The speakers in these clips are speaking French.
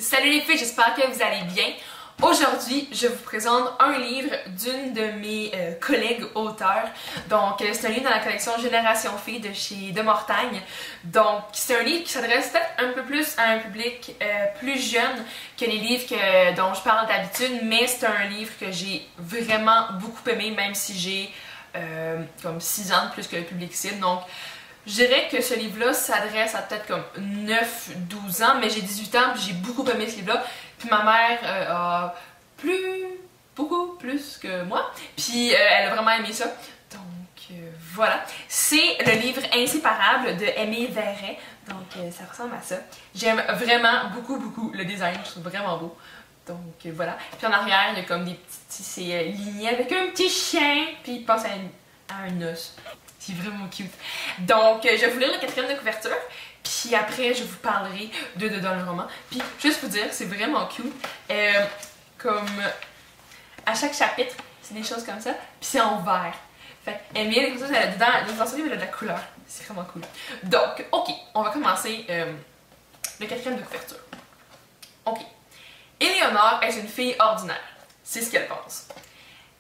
Salut les filles, j'espère que vous allez bien. Aujourd'hui, je vous présente un livre d'une de mes collègues auteurs. Donc, c'est un livre dans la collection Génération Filles de chez De Mortagne. Donc, c'est un livre qui s'adresse peut-être un peu plus à un public plus jeune que les livres dont je parle d'habitude, mais c'est un livre que j'ai vraiment beaucoup aimé, même si j'ai comme 6 ans de plus que le public cible. Donc, je dirais que ce livre-là s'adresse à peut-être comme 9-12 ans, mais j'ai 18 ans, puis j'ai beaucoup aimé ce livre-là. Puis ma mère a beaucoup plus que moi, puis elle a vraiment aimé ça. Donc voilà. C'est le livre Inséparable de Aimée Verret. Donc ça ressemble à ça. J'aime vraiment beaucoup le design, je trouve vraiment beau. Donc voilà. Puis en arrière, il y a comme des petits, c'est ligné avec un petit chien, puis il passe à un os. C'est vraiment cute. Donc, je vais vous lire la 4e de couverture, puis après, je vous parlerai de dans le roman. Puis, juste vous dire, c'est vraiment cute. Comme, à chaque chapitre, c'est des choses comme ça, puis c'est en vert. Fait Emile, comme ça, dans ce livre, elle a de la couleur. C'est vraiment cool. Donc, ok, on va commencer le 4e de couverture. Ok. Éléonore est une fille ordinaire. C'est ce qu'elle pense.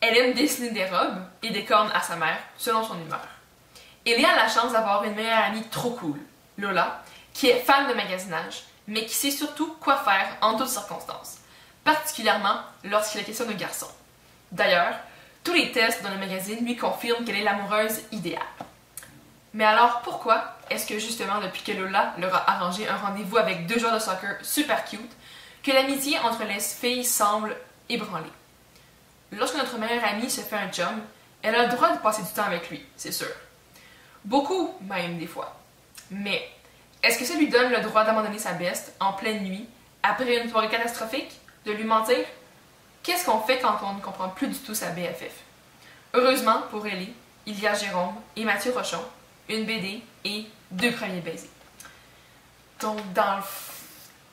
Elle aime dessiner des robes et des cornes à sa mère, selon son humeur. Elle a la chance d'avoir une meilleure amie trop cool, Lola, qui est fan de magasinage, mais qui sait surtout quoi faire en toutes circonstances, particulièrement lorsqu'il est question de garçons. D'ailleurs, tous les tests dans le magazine lui confirment qu'elle est l'amoureuse idéale. Mais alors pourquoi est-ce que justement depuis que Lola leur a arrangé un rendez-vous avec 2 joueurs de soccer super cute, que l'amitié entre les filles semble ébranlée? Lorsque notre meilleure amie se fait un chum, elle a le droit de passer du temps avec lui, c'est sûr. Beaucoup, même, des fois. Mais, est-ce que ça lui donne le droit d'abandonner sa beste en pleine nuit, après une soirée catastrophique? De lui mentir? Qu'est-ce qu'on fait quand on ne comprend plus du tout sa BFF? Heureusement, pour Ellie, il y a Jérôme et Mathieu Rochon, une BD et 2 premiers baisers. Donc,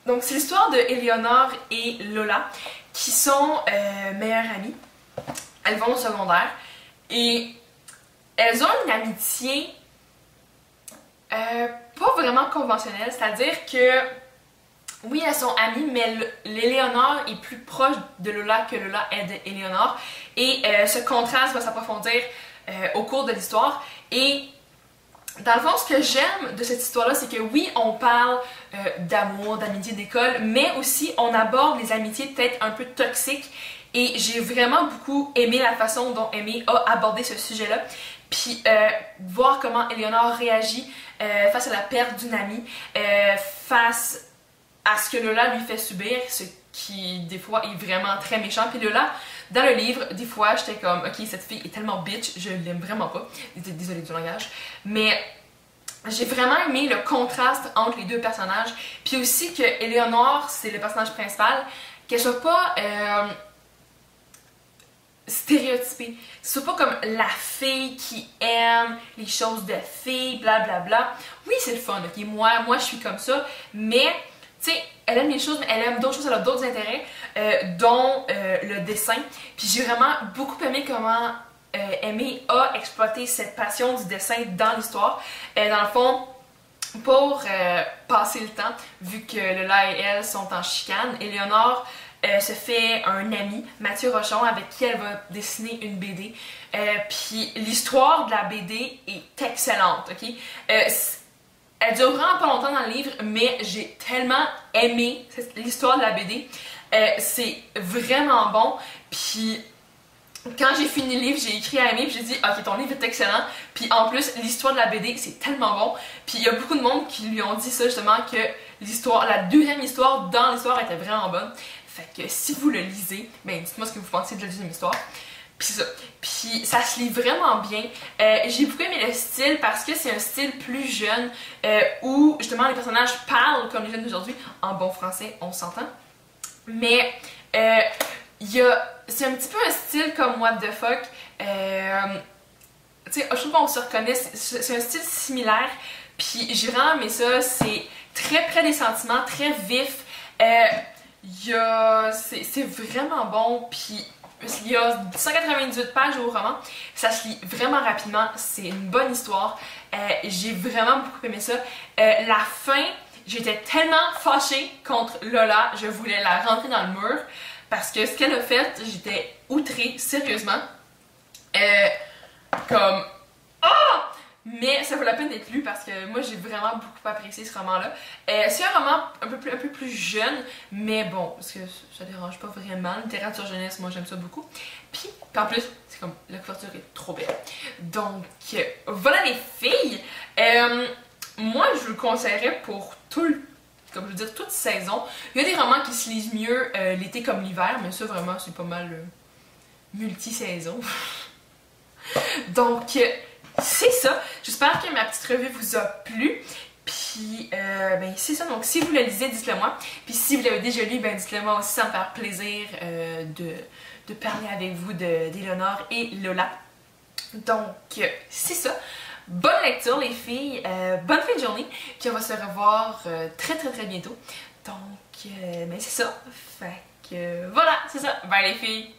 Donc, c'est l'histoire de Éléonore et Lola, qui sont meilleures amies. Elles vont au secondaire, et elles ont une amitié pas vraiment conventionnelle, c'est-à-dire que oui, elles sont amies, mais l'Éléonore est plus proche de Lola que Lola est d'Éléonore, et ce contraste va s'approfondir au cours de l'histoire. Et dans le fond, ce que j'aime de cette histoire-là, c'est que oui, on parle d'amour, d'amitié d'école, mais aussi on aborde les amitiés peut-être un peu toxiques. Et j'ai vraiment beaucoup aimé la façon dont Aimée a abordé ce sujet-là. Puis voir comment Éléonore réagit face à la perte d'une amie, face à ce que Lola lui fait subir, ce qui des fois est vraiment très méchant. Puis Lola, dans le livre, des fois j'étais comme ok, cette fille est tellement bitch, je l'aime vraiment pas. Désolée du langage. Mais j'ai vraiment aimé le contraste entre les deux personnages. Puis aussi que Éléonore, c'est le personnage principal, qu'elle soit pas stéréotypée. C'est pas comme la fille qui aime les choses de fille, blablabla. Oui, c'est le fun, ok? Moi, je suis comme ça, mais, tu sais, elle aime les choses, mais elle aime d'autres choses, elle a d'autres intérêts, dont le dessin. Puis j'ai vraiment beaucoup aimé comment Aimée a exploité cette passion du dessin dans l'histoire. Dans le fond, pour passer le temps, vu que Lola et elle sont en chicane, Éléonore se fait un ami, Mathieu Rochon, avec qui elle va dessiner une BD. Puis l'histoire de la BD est excellente, ok? Elle dure vraiment pas longtemps dans le livre, mais j'ai tellement aimé l'histoire de la BD. C'est vraiment bon. Puis quand j'ai fini le livre, j'ai écrit à Aimée, puis j'ai dit « Ok, ton livre est excellent. » Puis en plus, l'histoire de la BD, c'est tellement bon. Puis il y a beaucoup de monde qui lui ont dit ça, justement, que l'histoire, la deuxième histoire dans l'histoire était vraiment bonne. Fait que si vous le lisez, ben dites-moi ce que vous pensez de la deuxième histoire. Puis c'est ça. Puis ça se lit vraiment bien. J'ai beaucoup aimé le style parce que c'est un style plus jeune où justement les personnages parlent comme les jeunes d'aujourd'hui. En bon français, on s'entend. Mais c'est un petit peu un style comme What the fuck. Tu sais, je trouve qu'on se reconnaît. C'est un style similaire. Puis j'ai vraiment aimé ça. C'est très près des sentiments, très vif. C'est vraiment bon, puis il y a 198 pages au roman, ça se lit vraiment rapidement, c'est une bonne histoire, j'ai vraiment beaucoup aimé ça. La fin, j'étais tellement fâchée contre Lola, je voulais la rentrer dans le mur parce que ce qu'elle a fait, j'étais outrée, sérieusement. Comme... Ah! Mais ça vaut la peine d'être lu parce que moi j'ai vraiment beaucoup apprécié ce roman-là. C'est un roman un peu plus jeune, mais bon, parce que ça dérange pas vraiment. Littérature jeunesse, moi j'aime ça beaucoup. Puis en plus, c'est comme la couverture est trop belle. Donc voilà les filles. Moi je vous le conseillerais pour comme je veux dire, toute saison. Il y a des romans qui se lisent mieux l'été comme l'hiver, mais ça vraiment c'est pas mal multi-saison. Donc c'est ça. J'espère que ma petite revue vous a plu. Puis, ben c'est ça. Donc, si vous le lisez, dites-le moi. Puis, si vous l'avez déjà lu, ben dites-le moi aussi. Ça me fait plaisir de parler avec vous d'Éléonore et Lola. Donc, c'est ça. Bonne lecture, les filles. Bonne fin de journée. Puis, on va se revoir très bientôt. Donc, ben c'est ça. Fait que, voilà, c'est ça. Bye, les filles.